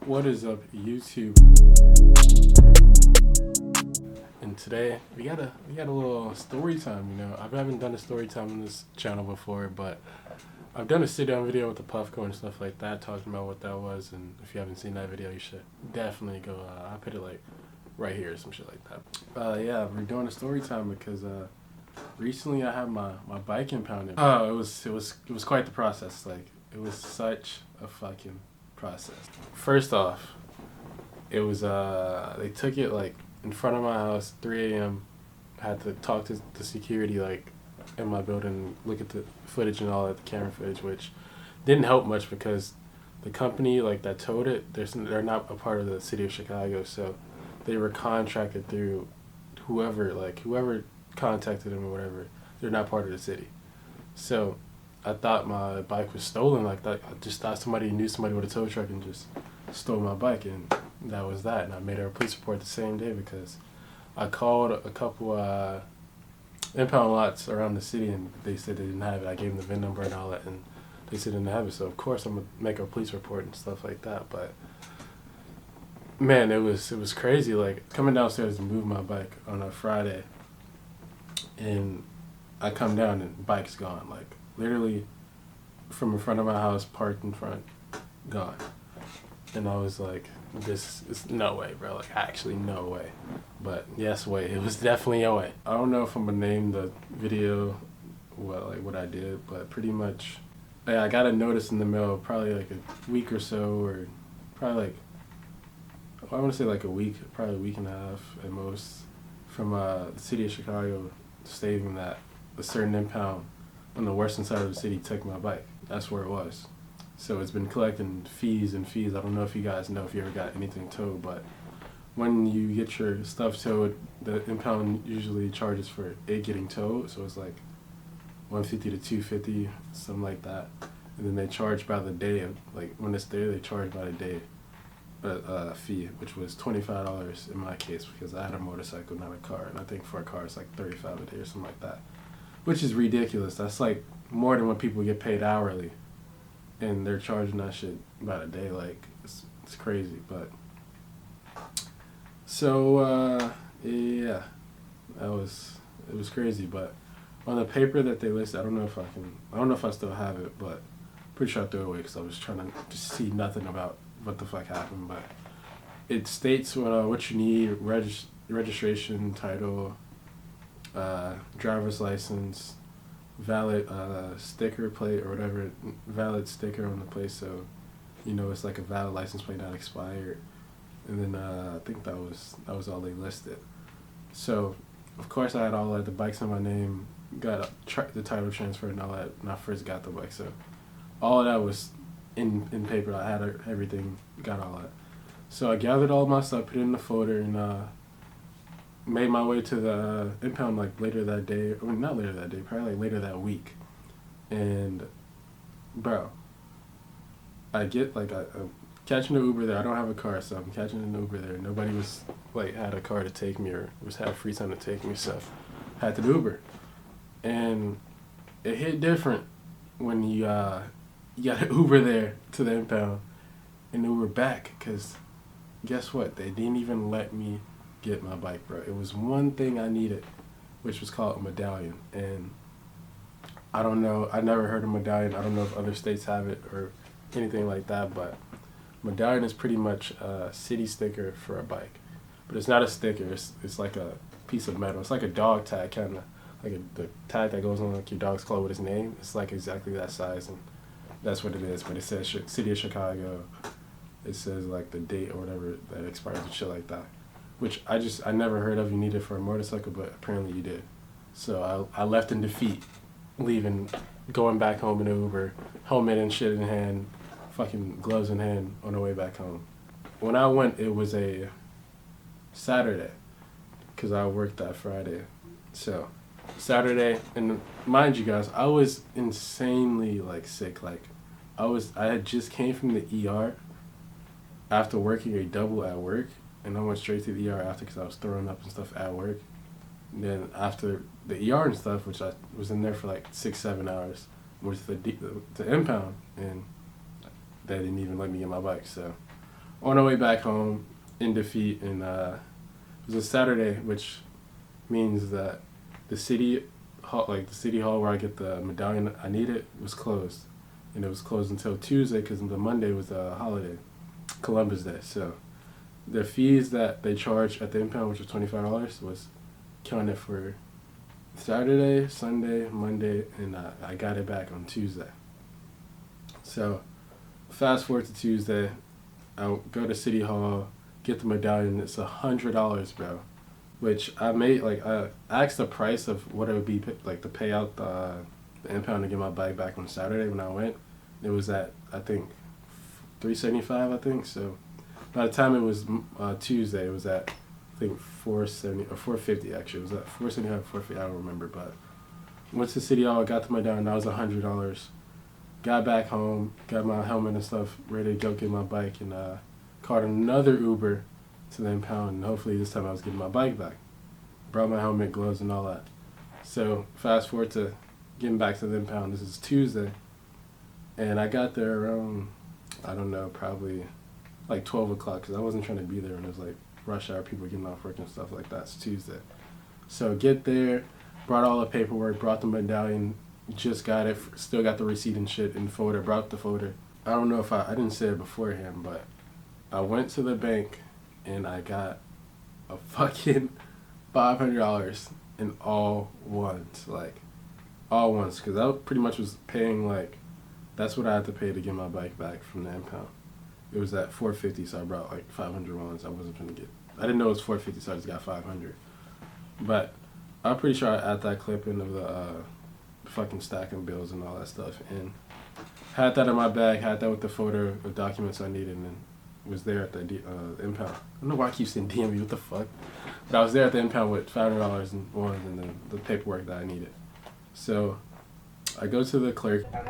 What is up, YouTube? And today we got a little story time. I haven't done a story time on this channel before, but I've done a sit down video with the Puffco and stuff like that, talking about what that was. And if you haven't seen that video, you should definitely go. I put it like right here or some shit like that. Yeah, we're doing a story time because recently I had my bike impounded. Oh, it was quite the process. Like, it was such a fucking process. First off, it was they took it like in front of my house, 3 a.m. Had to talk to the security like in my building, look at the footage and all that, the camera footage, which didn't help much because the company like that towed it, they're not a part of the city of Chicago, so they were contracted through whoever contacted them or whatever. They're not part of the city. So I thought my bike was stolen. Like that, I just thought somebody knew somebody with a tow truck and just stole my bike, and that was that. And I made a police report the same day because I called a couple impound lots around the city, and they said they didn't have it. I gave them the VIN number and all that, and they said they didn't have it. So of course I'm gonna make a police report and stuff like that. But man, it was crazy. Like, coming downstairs to move my bike on a Friday, and I come down and the bike's gone. Like, literally from in front of my house, parked in front, gone. And I was like, this is no way, bro. Like, actually no way. But yes, way. It was definitely a way. I don't know if I'm gonna name the video what I did, but pretty much, yeah, I got a notice in the mail probably like a week or so, or probably like, I want to say like a week, probably a week and a half at most, from the city of Chicago stating that a certain impound on the western side of the city took my bike. That's where it was. So it's been collecting fees and fees. I don't know if you guys know if you ever got anything towed, but when you get your stuff towed, the impound usually charges for it getting towed. So it's like $150 to $250, something like that. And then they charge by the day. Like, when it's there, they charge by the day fee, which was $25 in my case because I had a motorcycle, not a car. And I think for a car it's like $35 a day or something like that, which is ridiculous. That's like more than what people get paid hourly, and they're charging that shit by the day. Like, it's crazy. But so yeah, it was crazy. But on the paper that they listed, I don't know if I still have it, but pretty sure I threw it away because I was trying to just see nothing about what the fuck happened. But it states what you need: registration, title, driver's license, valid sticker plate or whatever, valid sticker on the place, so it's like a valid license plate, not expired. And then I think that was all they listed. So of course I had all that. The bike's in my name, got the title transferred and all that when I first got the bike. So all of that was in paper. I had everything, got all that. So I gathered all my stuff, put it in the folder, and made my way to the impound like later that day. I mean, not later that day, probably like later that week. And bro, I get like I'm catching an Uber there. I don't have a car, so I'm catching an Uber there. Nobody was like had a car to take me or had free time to take me, so I had to Uber. And it hit different when you got an Uber there to the impound and Uber back, because guess what? They didn't even let me get my bike, bro. It was one thing I needed, which was called a medallion. And I don't know, I never heard of medallion. I don't know if other states have it or anything like that, but medallion is pretty much a city sticker for a bike. But it's not a sticker, it's like a piece of metal. It's like a dog tag, kind of like the tag that goes on like your dog's collar with his name. It's like exactly that size, and that's what it is. But it says city of Chicago. It says like the date or whatever that expires and shit like that, which I never heard of. You need it for a motorcycle, but apparently you did. So I left in defeat, leaving, going back home in an Uber, helmet and shit in hand, fucking gloves in hand on the way back home. When I went, it was a Saturday, because I worked that Friday. So Saturday, and mind you guys, I was insanely like sick. Like, I had just came from the ER after working a double at work, and I went straight to the ER after because I was throwing up and stuff at work. And then after the ER and stuff, which I was in there for like 6-7 hours, was the impound, and they didn't even let me get my bike. So On our way back home in defeat, and it was a Saturday, which means that the city hall, like the city hall where I get the medallion I needed, was closed, and it was closed until Tuesday because the Monday was a holiday, Columbus Day. So the fees that they charged at the impound, which was $25, was counted for Saturday, Sunday, Monday, and I got it back on Tuesday. So fast forward to Tuesday, I go to City Hall, get the medallion. It's $100, bro. Which I made, like, I asked the price of what it would be, like, to pay out the impound to get my bike back on Saturday when I went. It was at, I think, $375, I think. So by the time it was Tuesday, it was at, I think, $470 or $450 actually. It was at $475, $450, I don't remember. But went to City Hall, got the medallion. That was $100. Got back home, got my helmet and stuff ready to go get my bike, and called another Uber to the impound, and hopefully this time I was getting my bike back. Brought my helmet, gloves, and all that. So fast forward to getting back to the impound. This is Tuesday, and I got there around, I don't know, probably like 12 o'clock, because I wasn't trying to be there when it was like rush hour, people getting off work and stuff like that. It's Tuesday. So get there, brought all the paperwork, brought the medallion, just got it, still got the receipt and shit in the folder, brought the folder. I don't know if I didn't say it beforehand, but I went to the bank and I got a fucking $500 in all ones, like all ones, because I pretty much was paying, like, that's what I had to pay to get my bike back from the impound. It was at $450, so I brought like 500 ones. I wasn't trying to get, I didn't know it was $450, so I just got 500. But I'm pretty sure I add that clip in of the fucking stacking bills and all that stuff, and had that in my bag, had that with the folder of documents I needed, and was there at the impound. I don't know why I keep saying DMV, what the fuck? But I was there at the impound with $500 in ones and the paperwork that I needed. So I go to the clerk. And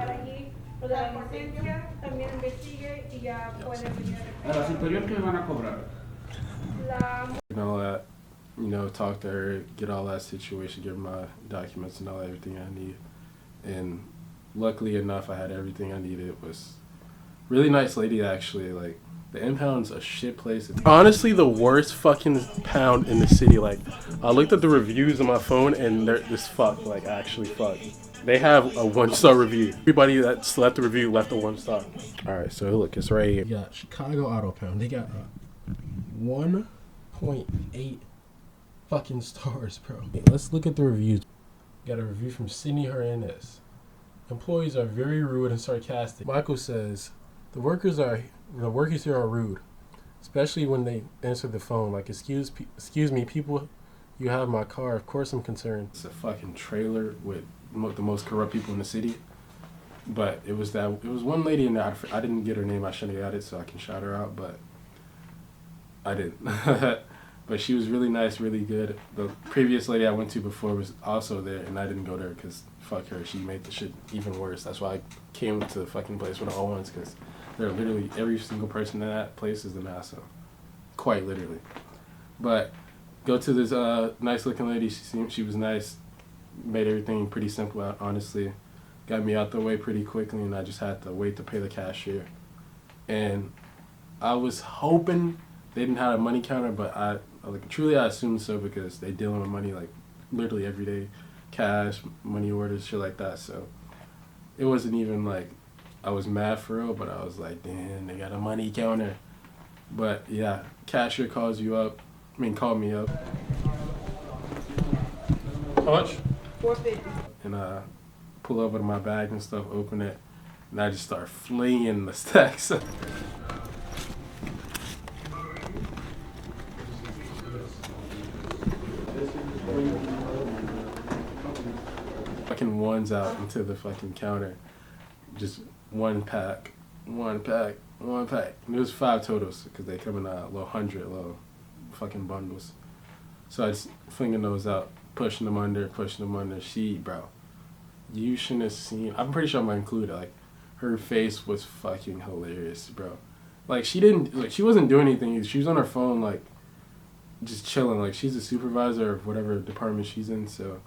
all that, you know, talk to her, get all that situation, give her my documents and all everything I need. And luckily enough, I had everything I needed. It was really nice lady, actually. Like, the impound's a shit place. It's honestly the worst fucking pound in the city. Like, I looked at the reviews on my phone, and they're this fuck, like, actually fuck. They have a 1-star review. Everybody that left the review left a 1-star. Alright, so look, it's right here. You got Chicago Auto Pound. They got 1.8 fucking stars, bro. Let's look at the reviews. Got a review from Sydney Hernandez. Employees are very rude and sarcastic. Michael says, the workers here are rude, especially when they answer the phone. Like, excuse me, people, you have my car. Of course I'm concerned. It's a fucking trailer with the most corrupt people in the city. But it was one lady in there. I didn't get her name. I should have got it so I can shout her out, but I didn't. But she was really nice, really good. The previous lady I went to before was also there, and I didn't go there because fuck her. She made the shit even worse. That's why I came to the fucking place with all ones, because they're literally, every single person in that place is an asshole. Quite literally. But go to this nice looking lady. She was nice. Made everything pretty simple, honestly. Got me out the way pretty quickly, and I just had to wait to pay the cashier. And I was hoping they didn't have a money counter, but I assumed so, because they dealing with money like literally every day, cash, money orders, shit like that. So it wasn't even like I was mad for real, but I was like, damn, they got a money counter. But yeah, cashier called me up. How much? $4.50. And pull over to my bag and stuff, open it, and I just start flinging the stacks. Fucking ones out into the fucking counter. Just one pack. And it was 5 totals, because they come in a little fucking bundles. So I just flinging those out, pushing them under. She, bro, you shouldn't have seen. I'm pretty sure I'm gonna include it. Like, her face was fucking hilarious, bro. Like, she wasn't doing anything. She was on her phone, like, just chilling. Like, she's a supervisor of whatever department she's in, so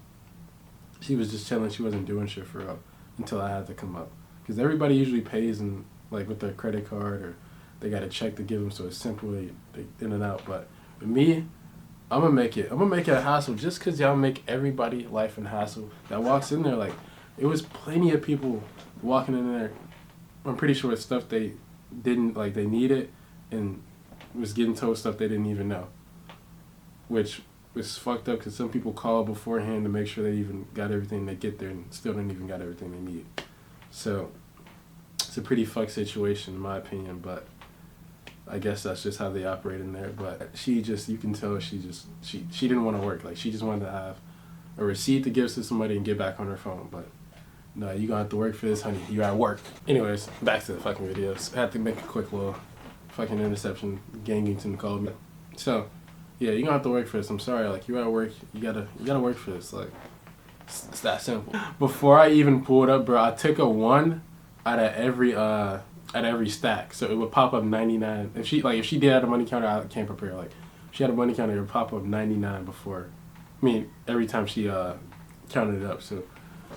she was just chilling. She wasn't doing shit for real until I had to come up, because everybody usually pays in, like, with their credit card or they got a check to give them, so it's simple, they in and out. But with me, I'm gonna make it a hassle, just because y'all make everybody life and hassle that walks in there. Like, it was plenty of people walking in there, I'm pretty sure it's stuff they didn't, like, they needed, and was getting told stuff they didn't even know, which was fucked up, because some people call beforehand to make sure they even got everything. They get there and still don't even got everything they need. So it's a pretty fucked situation in my opinion, but I guess that's just how they operate in there. But she just, you can tell she didn't want to work. Like, she just wanted to have a receipt to give to somebody and get back on her phone. But no, you gonna have to work for this, honey. You at work. Anyways, back to the fucking videos. I had to make a quick little fucking interception. Gangington called me. So yeah, you gonna have to work for this. I'm sorry. Like, you at work. You gotta work for this. Like, it's that simple. Before I even pulled up, bro, I took a 1 out of every stack, so it would pop up 99. If she did have a money counter, I can't prepare. Like, if she had a money counter, it would pop up 99 before. I mean, every time she counted it up. So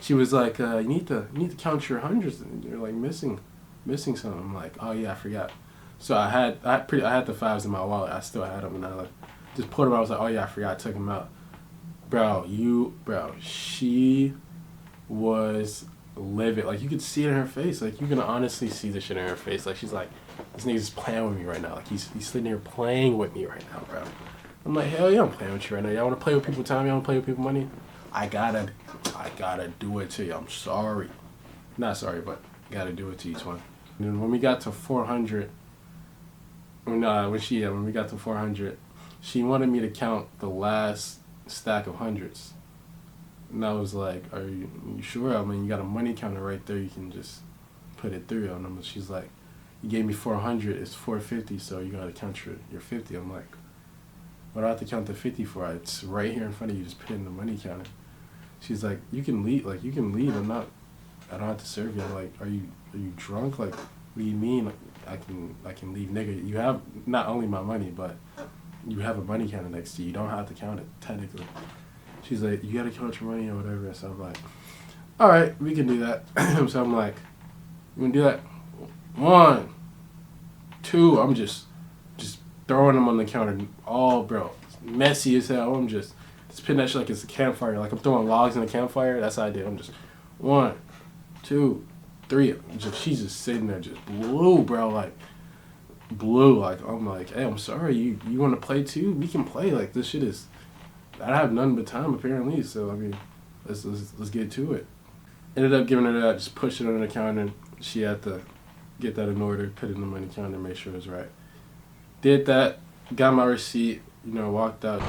she was like, you need to count your hundreds. You're like missing something. I'm like, oh yeah, I forgot. So I had the 5s in my wallet. I still had them, and I like just put them out. I was like, oh yeah, I forgot. I took them out. Bro, she was livid. Like, you could see it in her face. Like, you can honestly see the shit in her face. Like, she's like, this nigga's playing with me right now. Like, he's sitting here playing with me right now, bro. I'm like, hell yeah, I'm playing with you right now. Y'all want to play with people's time? Y'all want to play with people's money? I gotta do it to you. I'm sorry. Not sorry, but gotta do it to each one. And then when we got to 400, when we got to 400, she wanted me to count the last stack of hundreds. And I was like, are you sure? I mean, you got a money counter right there. You can just put it through on them. She's like, you gave me 400. It's 450, so you got to count your 50. I'm like, what do I have to count the 50 for? It's right here in front of you. Just put it in the money counter. She's like, you can leave. Like, you can leave. I don't have to serve you. I'm like, are you drunk? Like, what do you mean? Like, I can leave, nigga. You have not only my money, but you have a money counter next to you. You don't have to count it, technically. She's like, you gotta count your money or whatever. So I'm like, all right, we can do that. So I'm like, you gonna do that? 1, 2. I'm just throwing them on the counter. All, bro, messy as hell. I'm just putting that shit like it's a campfire. Like, I'm throwing logs in a campfire. That's how I did. I'm just 1, 2, 3. She's just sitting there, just blue, bro. Like, blue. Like, I'm like, hey, I'm sorry. You want to play too? We can play. Like, this shit is. I have none but time apparently. So I mean, let's get to it. Ended up giving her that. Just pushed it on the counter. She had to get that in order, put it in the money counter, make sure it was right. Did that. Got my receipt. Walked out.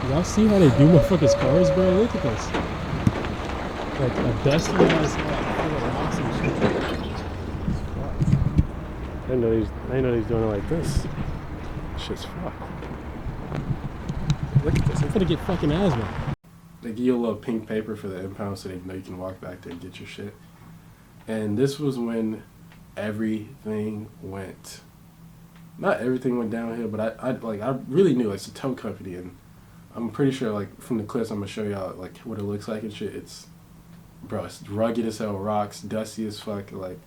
Y'all see how they do motherfuckers' cars, bro? Look at this. Like a dusty ass I didn't know he's doing it like this. Shit's fucked. Look at this. I'm gonna get fucking asthma. They give you a little pink paper for the impound so they know you can walk back there and get your shit. And this was when everything went. Not everything went downhill, but I really knew, like, it's a tow company, and I'm pretty sure, like, from the clips I'm gonna show y'all, like, what it looks like and shit. It's rugged as hell, rocks, dusty as fuck, like,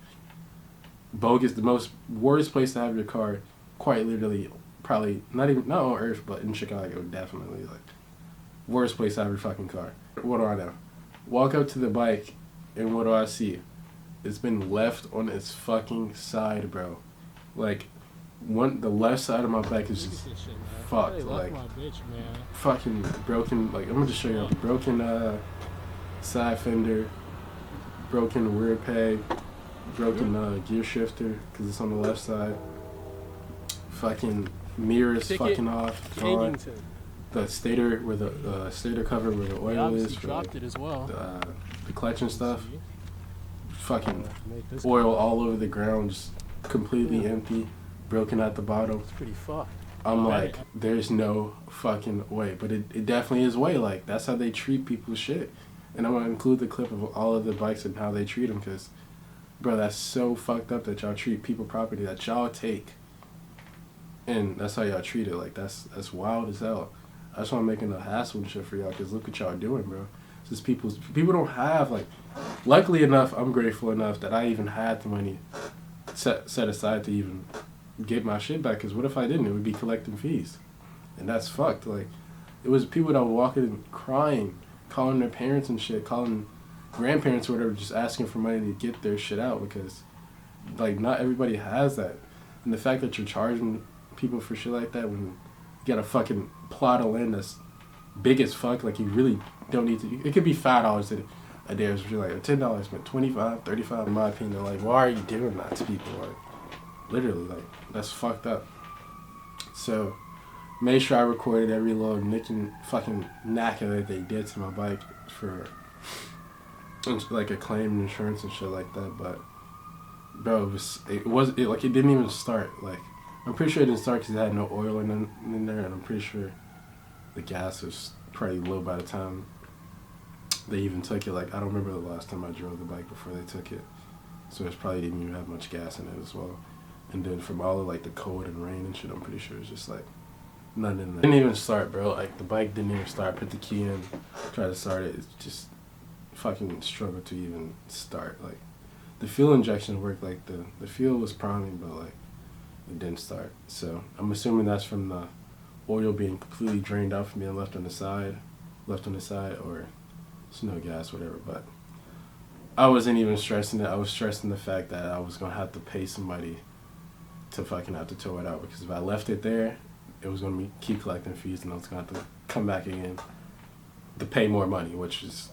bogus, the most worst place to have your car, quite literally, probably not on earth, but in Chicago, definitely, like, worst place to have your fucking car. What do I know? Walk up to the bike, and what do I see? It's been left on its fucking side, bro. Like, the left side of my bike is just fucked. Like, fucking broken. Like, I'm gonna just show you. Broken side fender, broken rear peg, broken gear shifter because it's on the left side. Fucking mirrors fucking off. Gone. The stator where the stator cover where the oil is for, like, it as well. The clutch and stuff. Fucking oil all over the ground, just completely empty. Broken at the bottom. It's pretty fucked. I'm like, there's no fucking way. But it definitely is way. Like, that's how they treat people's shit. And I'm going to include the clip of all of the bikes and how they treat them. Because, bro, that's so fucked up that y'all treat people property that y'all take. And that's how y'all treat it. Like, that's wild as hell. That's why I'm making a hassle and shit for y'all. Because look what y'all doing, bro. It's just people don't have, like, luckily enough, I'm grateful enough that I even had the money set aside to even get my shit back. Because what if I didn't? It would be collecting fees, and that's fucked. Like, it was people that were walking and crying, calling their parents and shit, calling grandparents or whatever, just asking for money to get their shit out, because like not everybody has that. And the fact that you're charging people for shit like that when you got a fucking plot of land that's big as fuck, like you really don't need to. It could be $5 a day or something like $10, but $25, $35 in my opinion. Like, why are you doing that to people? Like, literally, like, that's fucked up. So made sure I recorded every little nick and fucking knacker that they did to my bike for like a claim and insurance and shit like that. But bro, it didn't even start. Like, I'm pretty sure it didn't start because it had no oil in there, and I'm pretty sure the gas was probably low by the time they even took it. Like, I don't remember the last time I drove the bike before they took it, so it probably didn't even have much gas in it as well. And then from all of like the cold and rain and shit, I'm pretty sure it's just like nothing in there. Didn't even start, bro. Like, the bike didn't even start. Put the key in, try to start it. It's just fucking struggled to even start. Like, the fuel injection worked. Like, the fuel was priming, but like it didn't start. So I'm assuming that's from the oil being completely drained out from being left on the side, or it's no gas, whatever. But I wasn't even stressing it. I was stressing the fact that I was gonna have to pay somebody to fucking have to tow it out, because if I left it there, it was gonna keep collecting fees, and I was gonna have to come back again to pay more money, which is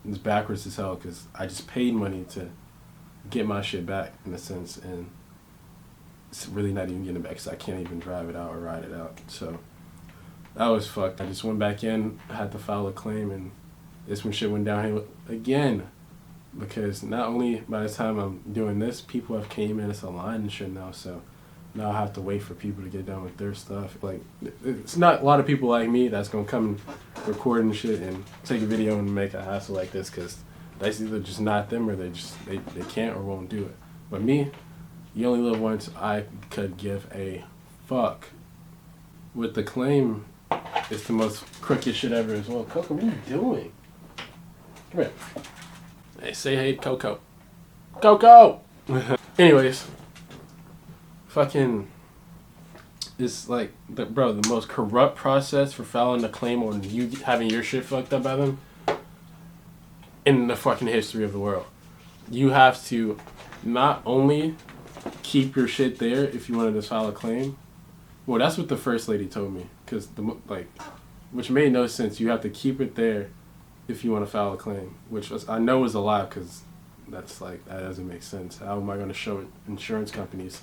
backwards as hell, because I just paid money to get my shit back in a sense, and it's really not even getting it back because I can't even drive it out or ride it out. So that was fucked. I just went back in, had to file a claim, and this when shit went downhill again, because not only by the time I'm doing this, people have came in, it's a line and shit now, so now I have to wait for people to get done with their stuff. Like, it's not a lot of people like me that's gonna come and record and shit and take a video and make a hassle like this, because that's either just not them, or they can't or won't do it. But me, you only live once. I could give a fuck. With the claim, it's the most crooked shit ever as well. Coco, what are you doing? Come here. Hey, say hey, Coco. Coco! Anyways, fucking, it's like, the most corrupt process for filing a claim on you having your shit fucked up by them in the fucking history of the world. You have to not only keep your shit there if you wanted to file a claim. Well, that's what the first lady told me, because which made no sense. You have to keep it there if you want to file a claim, which I know is a lie, because that's like, that doesn't make sense. How am I going to show insurance companies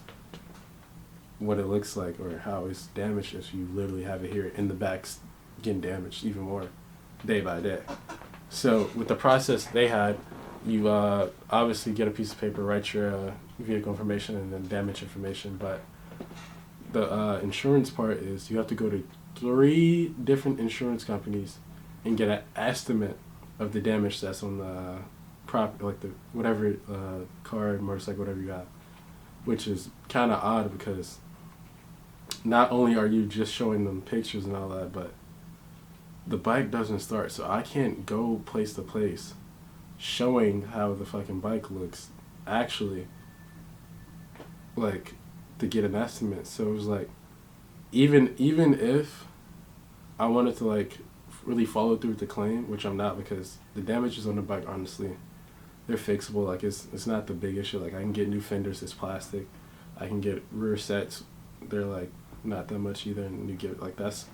what it looks like or how it's damaged if you literally have it here in the back getting damaged even more day by day? So with the process they had, you obviously get a piece of paper, write your vehicle information and then damage information, but the insurance part is you have to go to 3 different insurance companies and get an estimate of the damage that's on the like the whatever car, motorcycle, whatever you got, which is kind of odd, because not only are you just showing them pictures and all that, but the bike doesn't start, so I can't go place to place showing how the fucking bike looks actually, like, to get an estimate. So it was like, even if I wanted to like really follow through with the claim, which I'm not, because the damages on the bike, honestly, they're fixable. Like, it's not the big issue. Like, I can get new fenders, it's plastic. I can get rear sets, they're like not that much either, and you get like, that's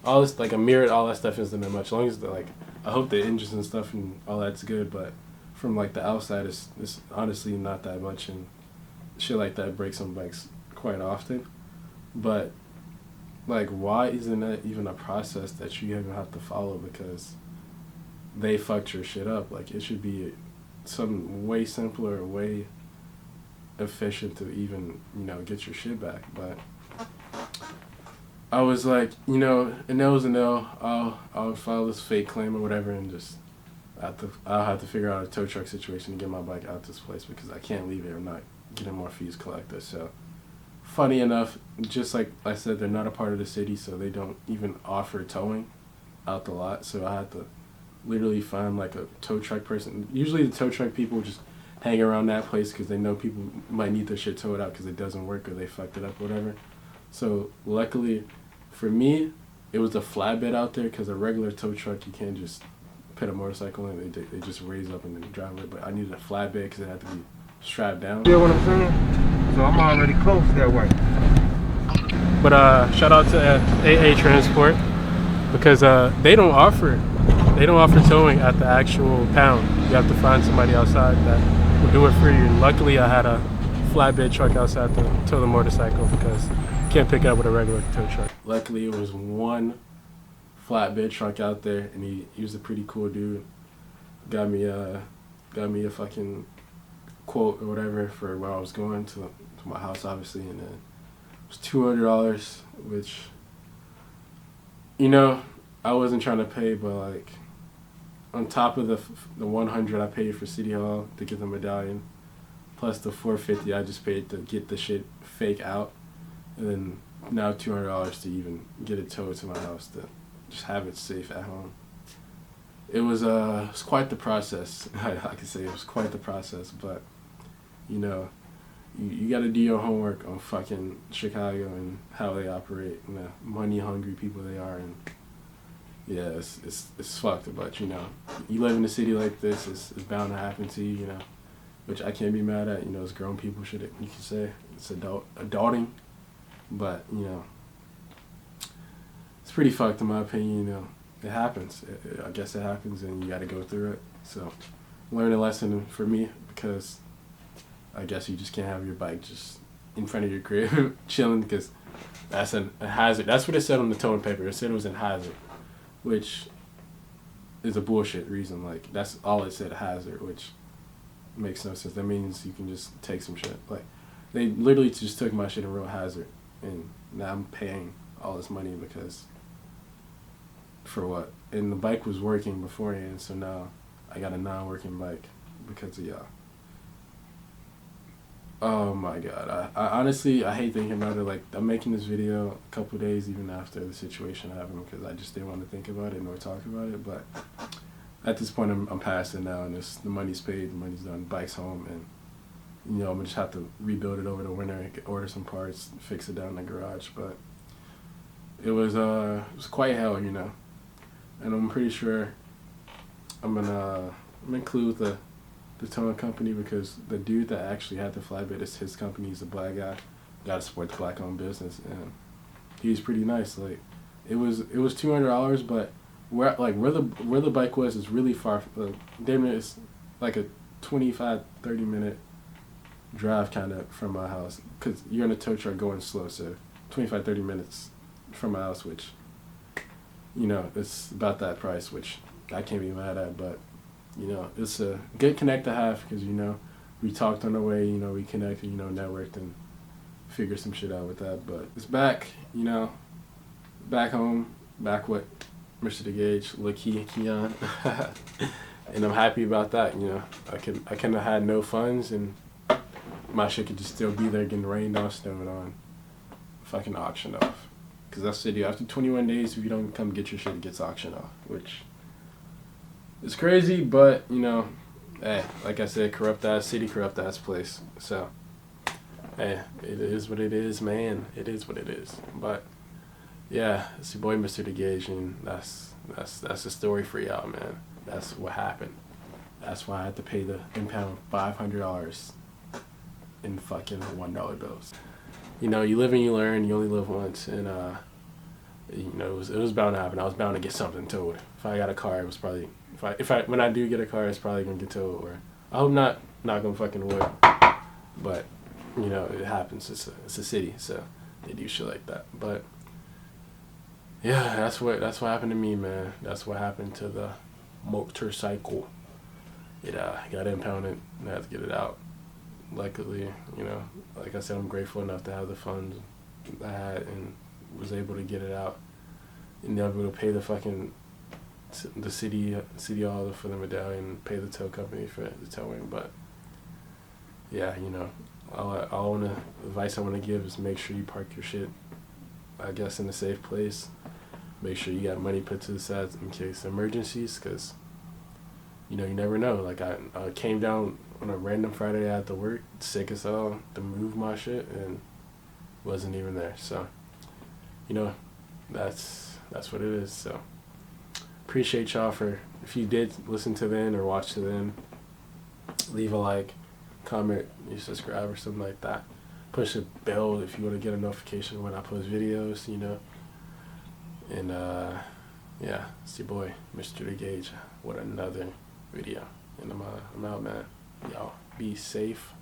all this, like a mirror, all that stuff isn't that much. As long as like, I hope the engines and stuff and all that's good, but from like the outside, it's honestly not that much, and shit like that breaks on bikes quite often. But like, why isn't that even a process that you even have to follow? Because they fucked your shit up. Like, it should be some way simpler, way efficient to even, get your shit back. But I was like, a no's a no. I'll file this fake claim or whatever, and just I'll have to figure out a tow truck situation to get my bike out this place, because I can't leave it. I'm not getting more fees collected. So funny enough, just like I said, they're not a part of the city, so they don't even offer towing out the lot. So I had to literally find like a tow truck person. Usually the tow truck people just hang around that place because they know people might need their shit towed out because it doesn't work or they fucked it up or whatever. So luckily for me, it was a flatbed out there because a regular tow truck you can't just put a motorcycle in. They just raise up and then drive it. But I needed a flatbed because it had to be strapped down. You know what I'm saying? So I'm already close that way. But shout out to AA Transport because they don't offer towing at the actual pound. You have to find somebody outside that will do it for you. And luckily, I had a flatbed truck outside to tow the motorcycle because you can't pick it up with a regular tow truck. Luckily, it was one flatbed truck out there, and he was a pretty cool dude. Got me a fucking quote or whatever for where I was going to my house, obviously, and then it was $200, which, you know, I wasn't trying to pay, but like on top of the $100 I paid for City Hall to get the medallion, plus the $450 I just paid to get the shit fake out, and then now $200 to even get it towed to my house to just have it safe at home. It was quite the process. I can say it was quite the process, but you know, you got to do your homework on fucking Chicago and how they operate and the money hungry people they are, and yeah, it's fucked. But you know, you live in a city like this, it's bound to happen to you, you know, which I can't be mad at. You know, it's grown people shit. You can say it's adulting, but you know, it's pretty fucked in my opinion. You know, it happens. I guess it happens, and you got to go through it. So, learn a lesson for me because I guess you just can't have your bike just in front of your crib chilling because that's a hazard. That's what it said on the towing paper. It said it was a hazard, which is a bullshit reason. Like, that's all it said, hazard, which makes no sense. That means you can just take some shit. Like, they literally just took my shit and wrote hazard, and now I'm paying all this money because for what? And the bike was working beforehand, so now I got a non-working bike because of y'all. Oh my god, I honestly, I hate thinking about it. Like, I'm making this video a couple days even after the situation happened because I just didn't want to think about it nor talk about it, but at this point I'm past it now, and the money's paid, the money's done, bike's home, and you know, I'm gonna just have to rebuild it over the winter, order some parts, fix it down in the garage, but it was quite hell, you know, and I'm pretty sure I'm gonna include the towing company because the dude that actually had the flatbed is his company. He's a black guy. Gotta support the black-owned business, and he's pretty nice. Like, it was $200, but where the bike was is really far. Damn near, it's like a 25-30 minute drive kind of from my house because you're in a tow truck going slow. So 25-30 minutes from my house, which, you know, it's about that price, which I can't be mad at, but you know, it's a good connect to have because, you know, we talked on the way, you know, we connected, you know, networked and figured some shit out with that. But it's back, you know, back home, back with Mrdegage, Lilkeysnap, and I'm happy about that, you know. I couldn't have had no funds and my shit could just still be there getting rained on, snowed on, fucking auctioned off. Because that's the deal. After 21 days, if you don't come get your shit, it gets auctioned off, which... it's crazy, but, you know, hey, like I said, corrupt ass city, corrupt ass place. So, hey, it is what it is, man. It is what it is. But, yeah, it's your boy Mrdegage, and that's the story for y'all, man. That's what happened. That's why I had to pay the impound $500 in fucking $1 bills. You know, you live and you learn. You only live once, and you know, it was bound to happen. I was bound to get something towed. If I got a car, it was probably when I do get a car, it's probably gonna get towed. Or I hope not gonna fucking wood. But you know, it happens. It's a city, so they do shit like that. But yeah, that's what happened to me, man. That's what happened to the motorcycle. It got impounded and I had to get it out. Luckily, you know, like I said, I'm grateful enough to have the funds I had and was able to get it out and able to pay the fucking the city hall for the medallion and pay the tow company for the towing. But yeah, you know, all the advice I want to give is make sure you park your shit, I guess, in a safe place. Make sure you got money put to the side in case emergencies, because you know, you never know. Like I came down on a random Friday after work, sick as hell, to move my shit, and wasn't even there. So, you know, that's what it is. So, appreciate y'all for, if you did listen to the end or watch to the end, leave a like, comment, you subscribe or something like that. Push the bell if you want to get a notification when I post videos, you know. And yeah, it's your boy, Mrdegage, with another video. And I'm out, man. Y'all be safe,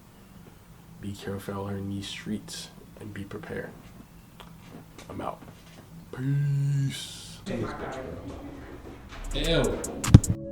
be careful out here in these streets, and be prepared. I'm out. Peace. Ew.